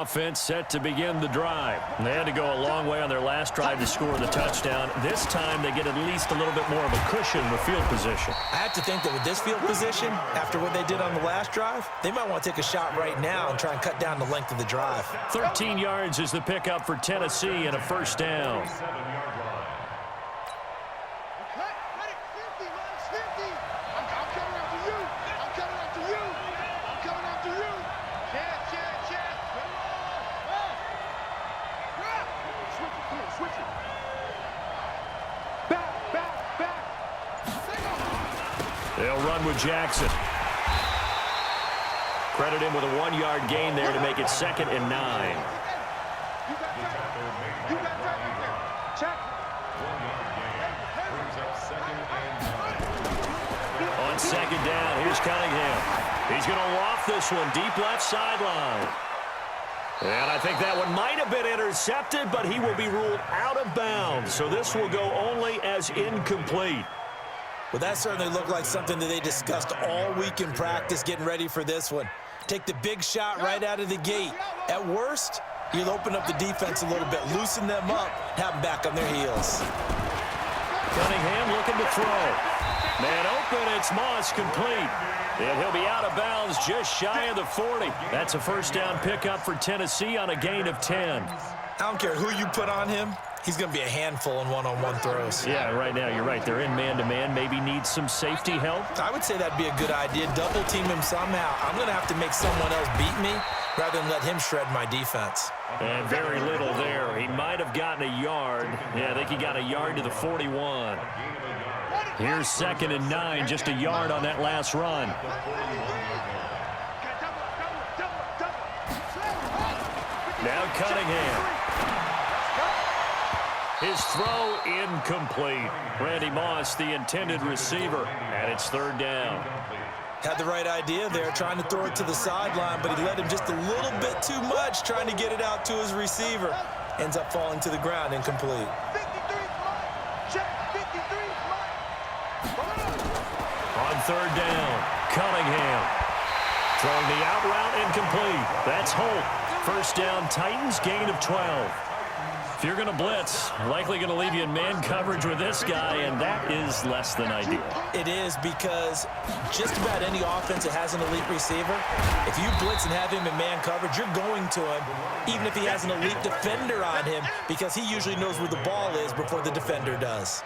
Offense set to begin the drive. And they had to go a long way on their last drive to score the touchdown. This time they get at least a little bit more of a cushion with field position. I have to think that with this field position, after what they did on the last drive, they might want to take a shot right now and try and cut down the length of the drive. 13 yards is the pickup for Tennessee and a first down. They'll run with Jackson. Credit him with a 1-yard gain there to make it 2nd and 9. On 2nd down, here's Cunningham. He's going to loft this one deep left sideline. And I think that one might have been intercepted, but he will be ruled out of bounds. So this will go only as incomplete. Well, that certainly looked like something that they discussed all week in practice getting ready for this one. Take the big shot right out of the gate. At worst, you'll open up the defense a little bit, loosen them up, have them back on their heels. Cunningham looking to throw. Man open, it's Moss complete. And he'll be out of bounds just shy of the 40. That's a first down pickup for Tennessee on a gain of 10. I don't care who you put on him. He's going to be a handful in one-on-one throws. Yeah, right now you're right. They're in man-to-man. Maybe needs some safety help. I would say that'd be a good idea. Double team him somehow. I'm going to have to make someone else beat me rather than let him shred my defense. And very little there. He might have gotten a yard. Yeah, I think he got a yard to the 41. Here's 2nd and 9, just a yard on that last run. Now Cunningham. His throw incomplete. Randy Moss, the intended receiver, and it's 3rd down. Had the right idea there, trying to throw it to the sideline, but he let him just a little bit too much, trying to get it out to his receiver. Ends up falling to the ground, incomplete. On 3rd down, Cunningham. Throwing the out route incomplete. That's Holt. First down, Titans, gain of 12. If you're going to blitz, likely going to leave you in man coverage with this guy, and that is less than ideal. It is, because just about any offense that has an elite receiver, if you blitz and have him in man coverage, you're going to him, even if he has an elite defender on him, because he usually knows where the ball is before the defender does.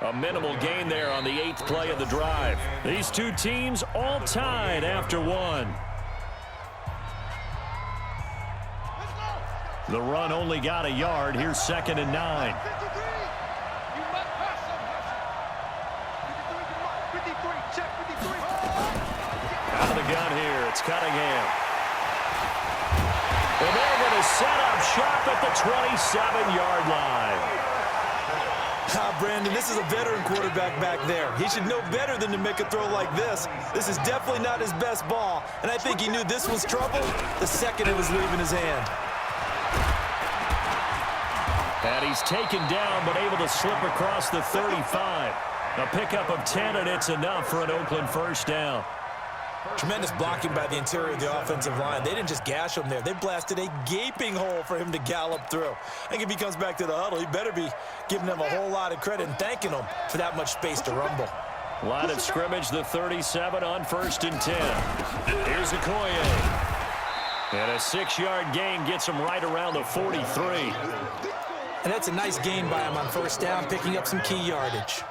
A minimal gain there on the 8th play of the drive. These two teams all tied after one. The run only got a yard. Here's 2nd and 9. Out of the gun here, it's Cunningham. And they're going to set up shop at the 27-yard line. Brandon, this is a veteran quarterback back there. He should know better than to make a throw like this. This is definitely not his best ball, and I think he knew this was trouble the second it was leaving his hand. And he's taken down, but able to slip across the 35. A pickup of 10, and it's enough for an Oakland first down. Tremendous blocking by the interior of the offensive line. They didn't just gash him there. They blasted a gaping hole for him to gallop through. I think if he comes back to the huddle, he better be giving them a whole lot of credit and thanking them for that much space to rumble. Line of scrimmage, the 37 on 1st and 10. Here's Okoye. And a 6-yard gain gets him right around the 43. And that's a nice gain by him on 1st down, picking up some key yardage.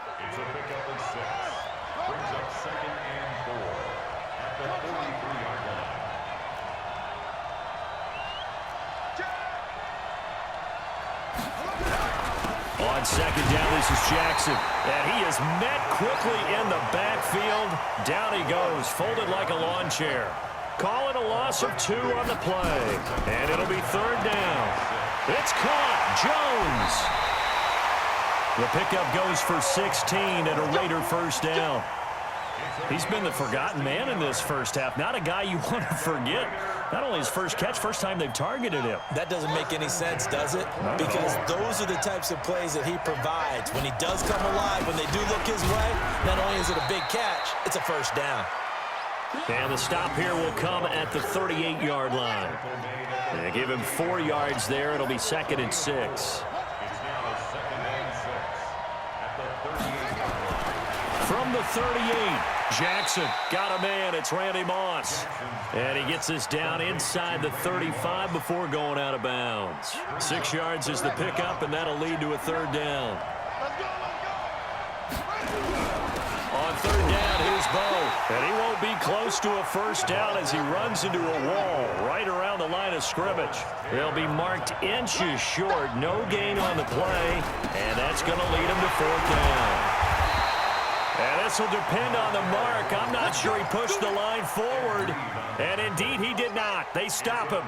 On 2nd down, this is Jackson. And he is met quickly in the backfield. Down he goes, folded like a lawn chair. Calling a loss of 2 on the play. And it'll be 3rd down. It's caught. Jones. The pickup goes for 16 and a Raider first down. He's been the forgotten man in this first half. Not a guy you want to forget. Not only his first catch, first time they've targeted him. That doesn't make any sense, does it? Because those are the types of plays that he provides. When he does come alive, when they do look his way, not only is it a big catch, it's a first down. And the stop here will come at the 38-yard line. They give him 4 yards there. It'll be 2nd and 6. From the 38, Jackson got a man. It's Randy Moss. And he gets this down inside the 35 before going out of bounds. 6 yards is the pickup, and that'll lead to a 3rd down. On 3rd down, here's Bo. And he won't be close to a 1st down as he runs into a wall right around the line of scrimmage. They'll be marked inches short. No gain on the play, and that's going to lead him to 4th down. And this will depend on the mark. I'm not sure he pushed the line forward. And indeed, he did not. They stop him.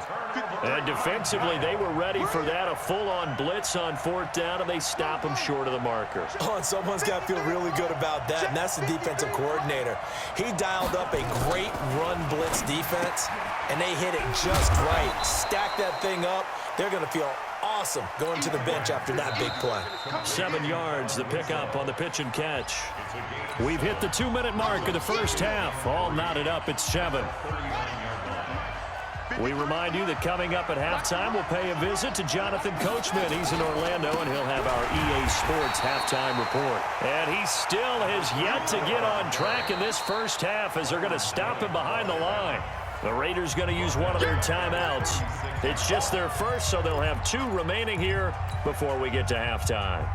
And defensively, they were ready for that. A full-on blitz on 4th down, and they stop him short of the marker. Oh, and someone's got to feel really good about that, and that's the defensive coordinator. He dialed up a great run blitz defense, and they hit it just right. Stack that thing up. They're going to feel awesome going to the bench after that big play. 7 yards, the pickup on the pitch and catch. We've hit the 2-minute mark of the first half. All knotted up at 7. We remind you that coming up at halftime, we'll pay a visit to Jonathan Coachman. He's in Orlando, and he'll have our EA Sports halftime report. And he still has yet to get on track in this first half as they're going to stop him behind the line. The Raiders going to use one of their timeouts. It's just their first, so they'll have 2 remaining here before we get to halftime.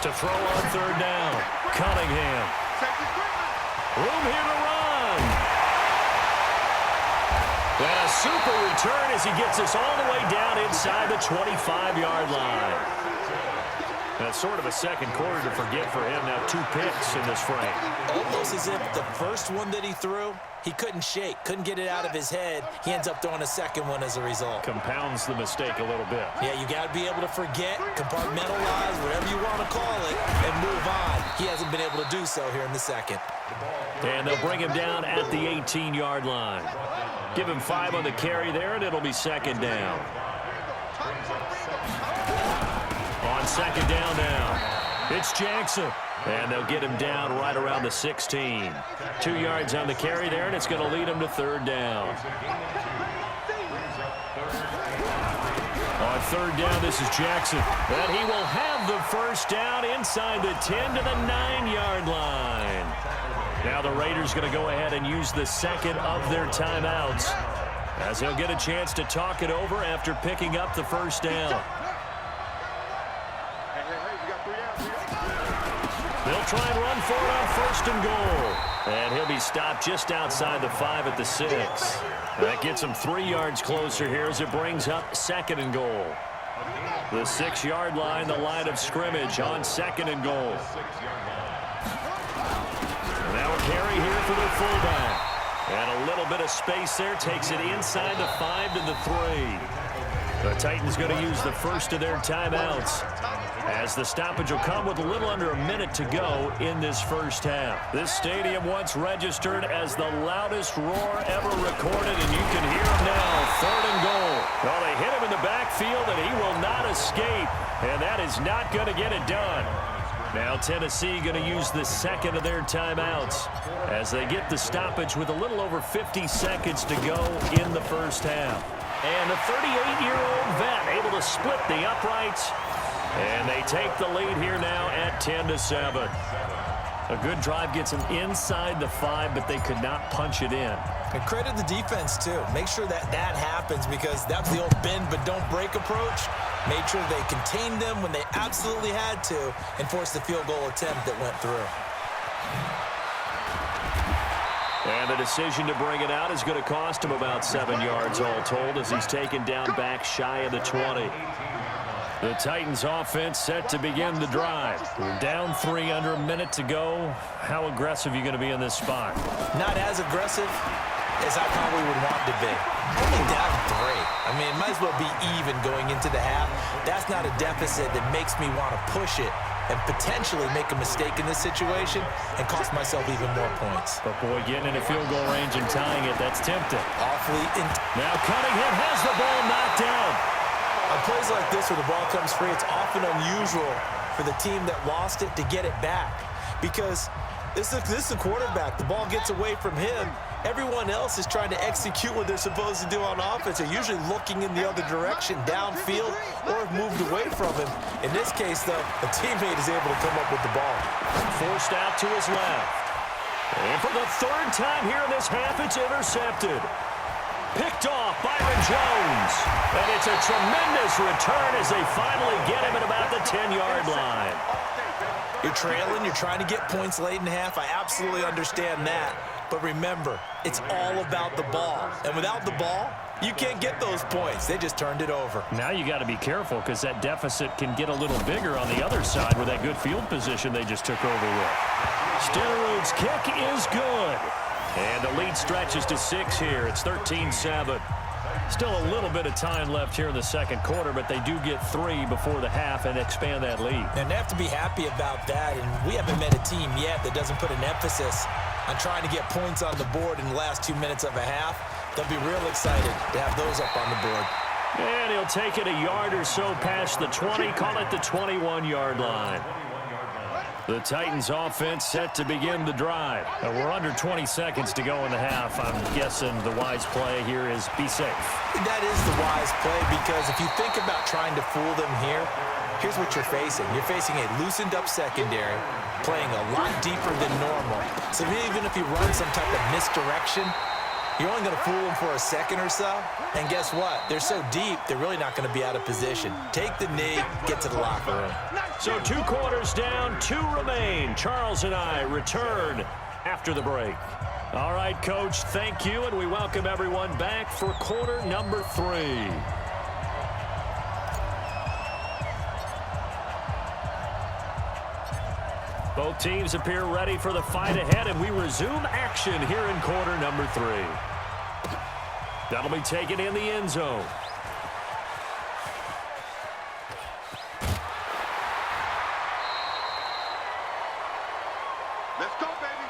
To throw on 3rd down, Cunningham. Room here to run. And a super return as he gets us all the way down inside the 25-yard line. That's sort of a second quarter to forget for him. Now 2 picks in this frame. Almost as if the first one that he threw, he couldn't shake, couldn't get it out of his head. He ends up throwing a second one as a result. Compounds the mistake a little bit. Yeah, you got to be able to forget, compartmentalize, whatever you want to call it, and move on. He hasn't been able to do so here in the second. And they'll bring him down at the 18-yard line. Give him 5 on the carry there, and it'll be 2nd down. On 2nd down now, it's Jackson. And they'll get him down right around the 16. 2 yards on the carry there, and it's going to lead him to 3rd down. On 3rd down, this is Jackson. And he will have the 1st down inside the 10 to the 9-yard line. Now the Raiders going to go ahead and use the 2nd of their timeouts as they'll get a chance to talk it over after picking up the 1st down. They'll try and run for it on 1st and goal. And he'll be stopped just outside the 5 at the 6. That gets him 3 yards closer here as it brings up 2nd and goal. The 6-yard line, the line of scrimmage on 2nd and goal. Now a carry here for the fullback. And a little bit of space there takes it inside the 5 to the 3. The Titans going to use the 1st of their timeouts, as the stoppage will come with a little under a minute to go in this first half. This stadium once registered as the loudest roar ever recorded, and you can hear him now. 3rd and goal. Well, they hit him in the backfield, and he will not escape, and that is not going to get it done. Now Tennessee going to use the 2nd of their timeouts as they get the stoppage with a little over 50 seconds to go in the first half. And the 38-year-old vet able to split the uprights. And they take the lead here now at 10-7. A good drive gets them inside the 5, but they could not punch it in. And credit the defense, too. Make sure that that happens, because that was the old bend but don't break approach. Made sure they contained them when they absolutely had to and forced the field goal attempt that went through. And the decision to bring it out is going to cost him about 7 yards all told, as he's taken down back shy of the 20. The Titans offense set to begin the drive. We're down 3 under a minute to go. How aggressive are you going to be in this spot? Not as aggressive as I probably would want to be. Only down 3. I mean, it might as well be even going into the half. That's not a deficit that makes me want to push it and potentially make a mistake in this situation and cost myself even more points. But boy, getting into field goal range and tying it, that's tempting. Awfully. Now Cunningham has the ball knocked down. On plays like this where the ball comes free, it's often unusual for the team that lost it to get it back because this is the quarterback. The ball gets away from him. Everyone else is trying to execute what they're supposed to do on offense. They're usually looking in the other direction, downfield, or have moved away from him. In this case, though, a teammate is able to come up with the ball. Forced out to his left. And for the third time here in this half, it's intercepted. Picked off Byron Jones. And it's a tremendous return as they finally get him at about the 10-yard line. You're trailing. You're trying to get points late in half. I absolutely understand that. But remember, it's all about the ball. And without the ball, you can't get those points. They just turned it over. Now you got to be careful because that deficit can get a little bigger on the other side with that good field position they just took over with. Steroids kick is good. And the lead stretches to 6 here. It's 13-7. Still a little bit of time left here in the second quarter, but they do get 3 before the half and expand that lead. And they have to be happy about that. And we haven't met a team yet that doesn't put an emphasis on trying to get points on the board in the last 2 minutes of a half. They'll be real excited to have those up on the board. And he'll take it a yard or so past the 20, call it the 21-yard line. The Titans offense set to begin the drive. We're under 20 seconds to go in the half. I'm guessing the wise play here is be safe. That is the wise play because if you think about trying to fool them here, here's what you're facing. You're facing a loosened-up secondary playing a lot deeper than normal. So even if you run some type of misdirection, you're only going to fool them for a second or so. And guess what? They're so deep, they're really not going to be out of position. Take the knee, get to the locker room. So 2 quarters down, 2 remain. Charles and I return after the break. All right, Coach, thank you, and we welcome everyone back for quarter number 3. Both teams appear ready for the fight ahead, and we resume action here in quarter number 3. That'll be taken in the end zone. Let's go, baby.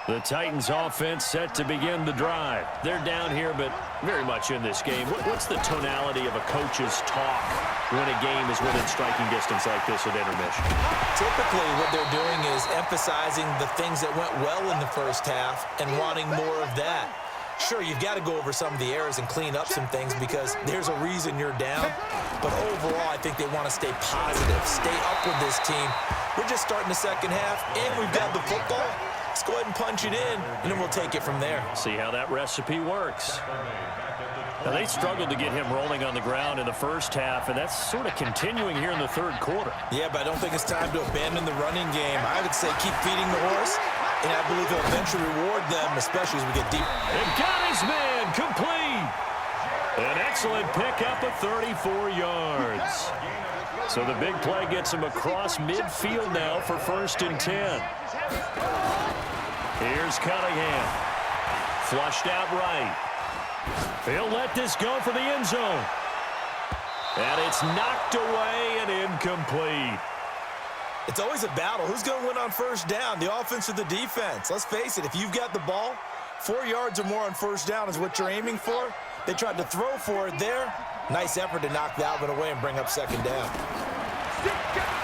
The Titans offense set to begin the drive. They're down here, but very much in this game. What's the tonality of a coach's talk when a game is within striking distance like this at intermission? Typically, what they're doing is emphasizing the things that went well in the first half and wanting more of that. Sure, you've got to go over some of the errors and clean up some things because there's a reason you're down. But overall, I think they want to stay positive, stay up with this team. We're just starting the second half, and we've got the football. Let's go ahead and punch it in, and then we'll take it from there. See how that recipe works. Now, they struggled to get him rolling on the ground in the first half, and that's sort of continuing here in the third quarter. Yeah, but I don't think it's time to abandon the running game. I would say keep feeding the horse, and I believe he'll eventually reward them, especially as we get deep. And got his man complete. An excellent pickup of 34 yards. So the big play gets him across midfield now for 1st and 10. Here's Cunningham. Flushed out right. He'll let this go for the end zone. And it's knocked away and incomplete. It's always a battle. Who's going to win on first down, the offense or the defense? Let's face it, if you've got the ball, 4 yards or more on first down is what you're aiming for. They tried to throw for it there. Nice effort to knock that one away and bring up second down.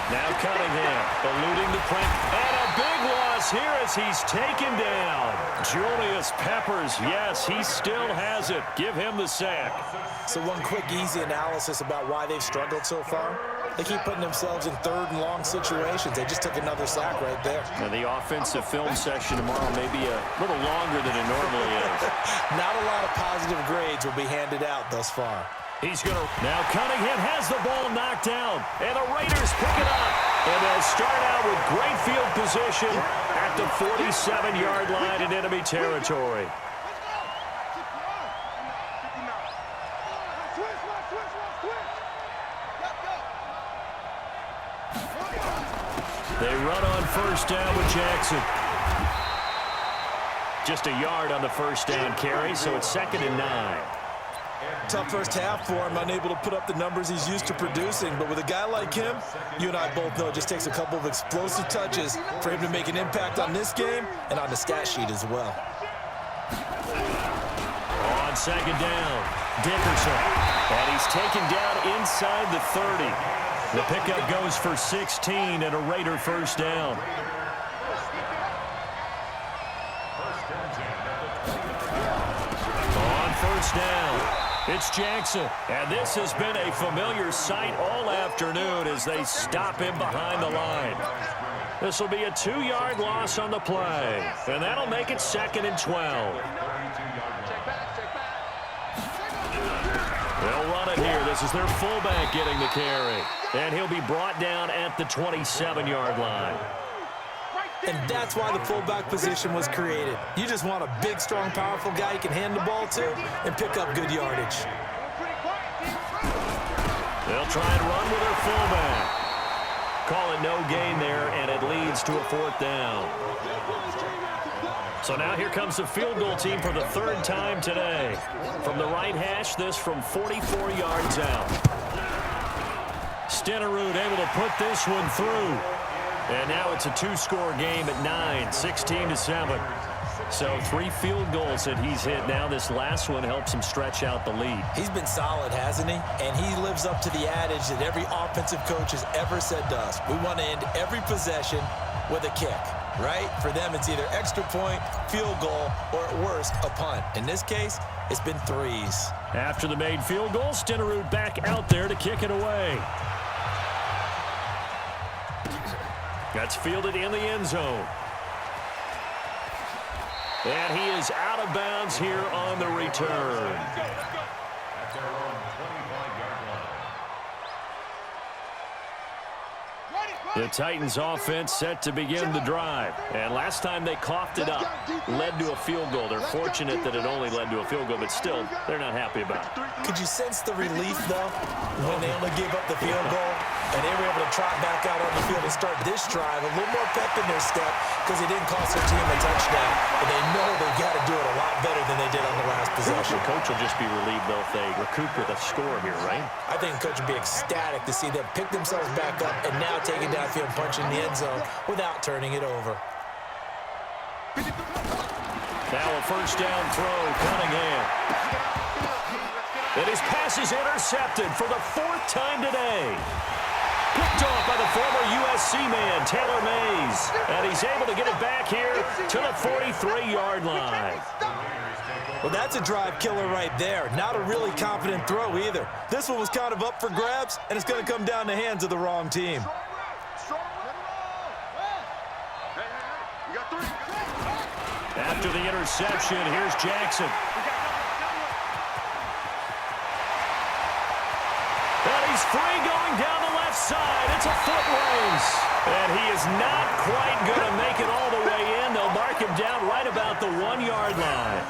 Now Cunningham eluding the print. And a big loss here as he's taken down. Julius Peppers, yes, he still has it. Give him the sack. So one quick, easy analysis about why they've struggled so far. They keep putting themselves in third and long situations. They just took another sack right there. Now the offensive film session tomorrow may be a little longer than it normally is. Not a lot of positive grades will be handed out thus far. He's going to... Now Cunningham has the ball knocked down. And the Raiders pick it up. And they'll start out with great field position at the 47-yard line in enemy territory. They run on first down with Jackson. Just a yard on the first down carry, so it's 2nd and 9. Tough first half for him, unable to put up the numbers he's used to producing. But with a guy like him, you and I both know it just takes a couple of explosive touches for him to make an impact on this game and on the stat sheet as well. On 2nd down. Dickerson. And he's taken down inside the 30. The pickup goes for 16 and a Raider first down. On first down, it's Jackson. And this has been a familiar sight all afternoon as they stop him behind the line. This will be a 2-yard loss on the play. And that'll make it 2nd and 12. They'll run it here. This is their fullback getting the carry. And he'll be brought down at the 27-yard line. And that's why the fullback position was created. You just want a big, strong, powerful guy you can hand the ball to and pick up good yardage. They'll try and run with their fullback. Call it no gain there, and it leads to a 4th down. So now here comes the field goal team for the 3rd time today. From the right hash, this from 44 yards out. Stenerud able to put this one through. And now it's a 2-score game at 9, 16-7. So 3 field goals that he's hit now. This last one helps him stretch out the lead. He's been solid, hasn't he? And he lives up to the adage that every offensive coach has ever said to us. We want to end every possession with a kick, right? For them, it's either extra point, field goal, or at worst, a punt. In this case, it's been 3s. After the made field goal, Stenerud back out there to kick it away. That's fielded in the end zone. And he is out of bounds here on the return. The Titans offense set to begin the drive. And last time they coughed it up, led to a field goal. They're fortunate that it only led to a field goal, but still, they're not happy about it. Could you sense the relief, though, when they only gave up the field goal and they were able to trot back out on the field and start this drive a little more pep in their step because it didn't cost their team a touchdown. And they know they've got to do it a lot better than they did on the last possession. The coach will just be relieved, though, if they recoup with a score here, right? I think the coach would be ecstatic to see them pick themselves back up and now take it downfield and punch in the end zone without turning it over. Now a first down throw, Cunningham. And his pass is intercepted for the 4th time today. Picked off by the former USC man, Taylor Mays. And he's able to get it back here to the 43-yard line. Well, that's a drive killer right there. Not a really confident throw either. This one was kind of up for grabs, and it's going to come down the hands of the wrong team. After the interception, here's Jackson. And he's free going down the left side. It's a foot race. And he is not quite going to make it all the way in. They'll mark him down right about the 1-yard line.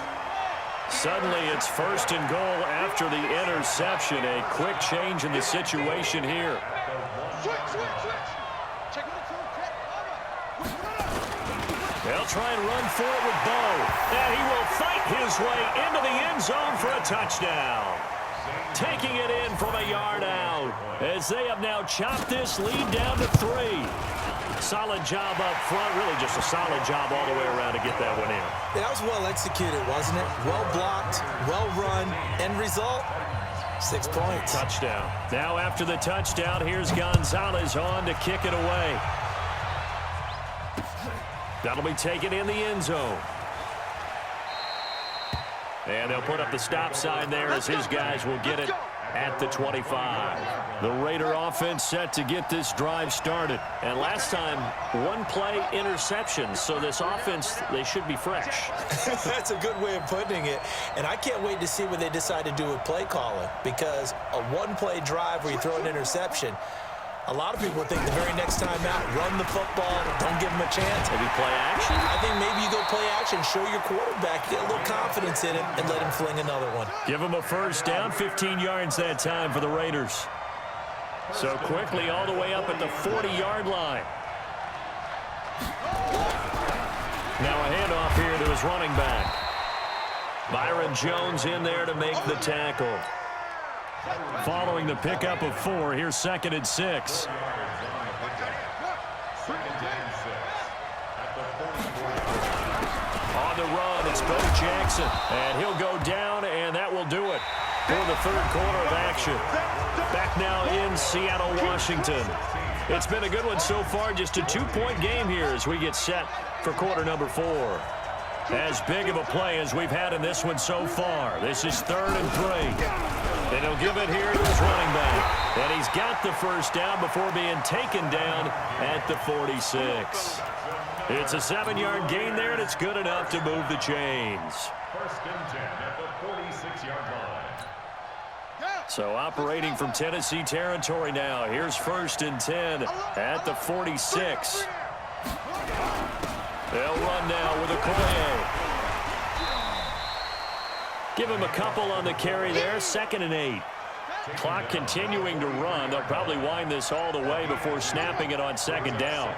Suddenly, it's 1st and goal after the interception. A quick change in the situation here. They'll try and run for it with Bo. And he will fight his way into the end zone for a touchdown. Taking it in from a yard out as they have now chopped this lead down to 3. Solid job up front. Really just a solid job all the way around to get that one in. That was well executed, wasn't it? Well blocked, well run. End result, 6 points. Touchdown. Now after the touchdown, here's Gonzalez on to kick it away. That'll be taken in the end zone. And they'll put up the stop sign there as his guys will get it at the 25. The Raider offense set to get this drive started. And last time, 1-play interception. So this offense, they should be fresh. That's a good way of putting it. And I can't wait to see what they decide to do with play calling. Because a 1-play drive where you throw an interception, a lot of people think the very next time out, run the football, don't give them a chance. Maybe play action? I think maybe you go play action, show your quarterback, get a little confidence in him, and let him fling another one. Give him a first down, 15 yards that time for the Raiders. So quickly all the way up at the 40-yard line. Now a handoff here to his running back. Byron Jones in there to make the tackle. Following the pickup of 4, here's 2nd and 6. On the run, it's Bo Jackson. And he'll go down, and that will do it. for the third quarter of action. Back now in Seattle, Washington. It's been a good one so far, just a 2-point game here as we get set for quarter number 4. As big of a play as we've had in this one so far. This is 3rd and 3. And he'll give it here to his running back. And he's got the first down before being taken down at the 46. It's a 7-yard gain there, and it's good enough to move the chains. 1st and 10 at the 46-yard line. So operating from Tennessee territory now. Here's 1st and 10 at the 46. They'll run now with Okoye. Give him a couple on the carry there. 2nd and 8. Clock continuing to run. They'll probably wind this all the way before snapping it on 2nd down.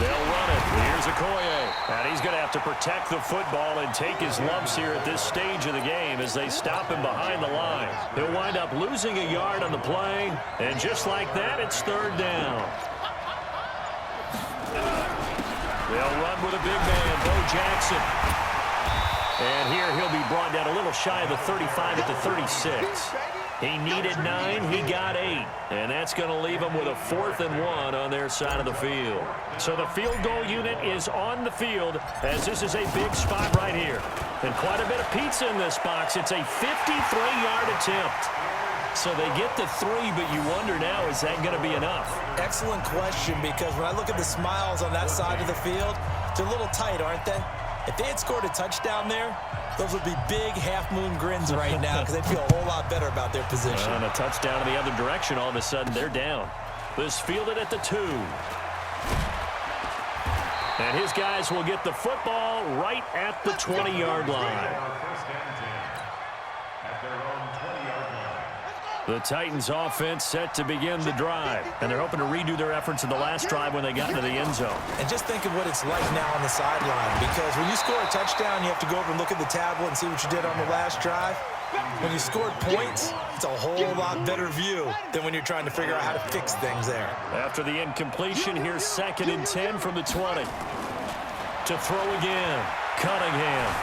They'll run it. Here's Okoye. And he's going to have to protect the football and take his lumps here at this stage of the game as they stop him behind the line. He'll wind up losing a yard on the play. And just like that, it's 3rd down. They'll run with a big man, Bo Jackson. And here he'll be brought down a little shy of the 35 at the 36. He needed 9, he got 8. And that's going to leave him with a 4th and 1 on their side of the field. So the field goal unit is on the field as this is a big spot right here. And quite a bit of pizza in this box. It's a 53-yard attempt. So they get the 3, but you wonder now, is that going to be enough? Excellent question, because when I look at the smiles on that side of the field, they're a little tight, aren't they? If they had scored a touchdown there, those would be big half-moon grins right now because they'd feel a whole lot better about their position. And a touchdown in the other direction, all of a sudden they're down. This fielded at the 2. And his guys will get the football right at the 20-yard line. The Titans offense set to begin the drive. And they're hoping to redo their efforts in the last drive when they got into the end zone. And just think of what it's like now on the sideline. Because when you score a touchdown, you have to go over and look at the tablet and see what you did on the last drive. When you scored points, it's a whole lot better view than when you're trying to figure out how to fix things there. After the incompletion, here's 2nd and 10 from the 20. To throw again. Cunningham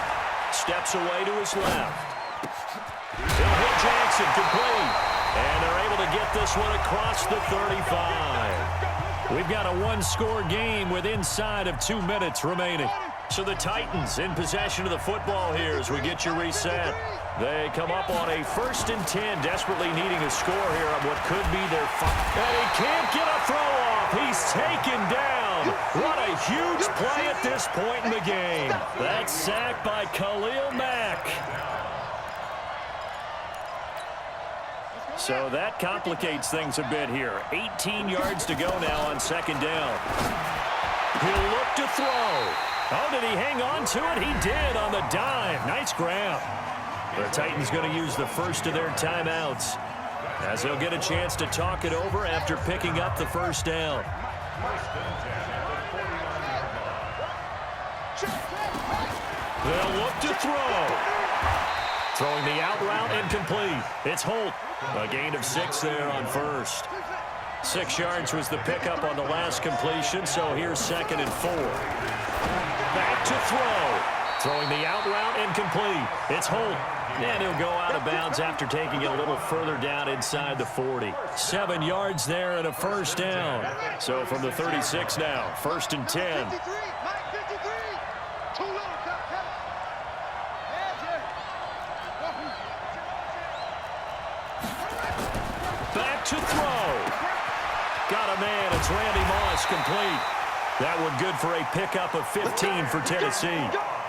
steps away to his left. He'll hit Jackson, complete. And they're able to get this one across the 35. We've got a 1-score game with inside of 2 minutes remaining. So the Titans in possession of the football here as we get you reset. They come up on a 1st and 10, desperately needing a score here on what could be their and he can't get a throw off. He's taken down. What a huge play at this point in the game. That's sacked by Khalil Mack. So that complicates things a bit here. 18 yards to go now on 2nd down. He'll look to throw. Oh, did he hang on to it? He did on the dive. Nice grab. The Titans going to use the first of their timeouts as they'll get a chance to talk it over after picking up the first down. They'll look to throw. Throwing the out route incomplete. It's Holt. A gain of 6 there on 1st. 6 yards was the pickup on the last completion, so here's 2nd and 4. Back to throw. Throwing the out route incomplete. It's Holt. And he'll go out of bounds after taking it a little further down inside the 40. 7 yards there and a first down. So from the 36 now, 1st and 10. Back to throw. Got a man. It's Randy Moss, complete. That one good for a pickup of 15 for Tennessee.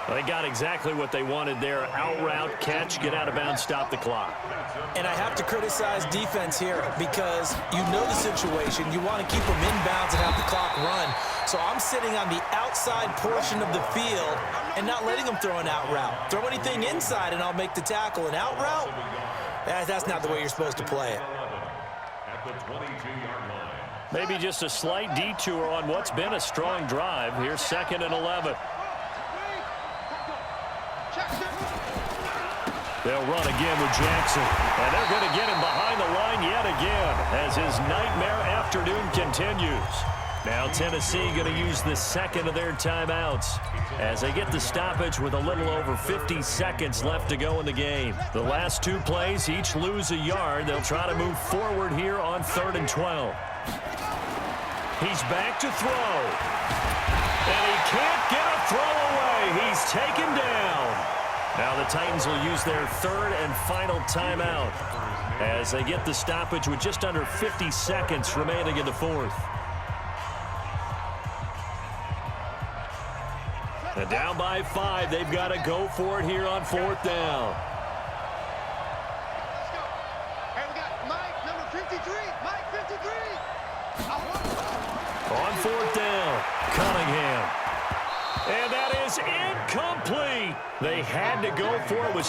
They got exactly what they wanted there. Out route, catch, get out of bounds, stop the clock. And I have to criticize defense here because you know the situation. You want to keep them inbounds and have the clock run. So I'm sitting on the outside portion of the field and not letting them throw an out route. Throw anything inside and I'll make the tackle. An out route? That's not the way you're supposed to play it. Maybe just a slight detour on what's been a strong drive. Here's 2nd and 11. They'll run again with Jackson. And they're going to get him behind the line yet again as his nightmare afternoon continues. Now Tennessee going to use the second of their timeouts as they get the stoppage with a little over 50 seconds left to go in the game. The last two plays each lose a yard. They'll try to move forward here on 3rd and 12. He's back to throw. And he can't get a throw away. He's taken down. Now the Titans will use their 3rd and final timeout as they get the stoppage with just under 50 seconds remaining in the 4th. And down by 5, they've got to go for it here on 4th down. Let's go. Hey, we got Mike, number 53. Mike, 53. On 4th down, Cunningham. And that is incomplete. They had to go for it with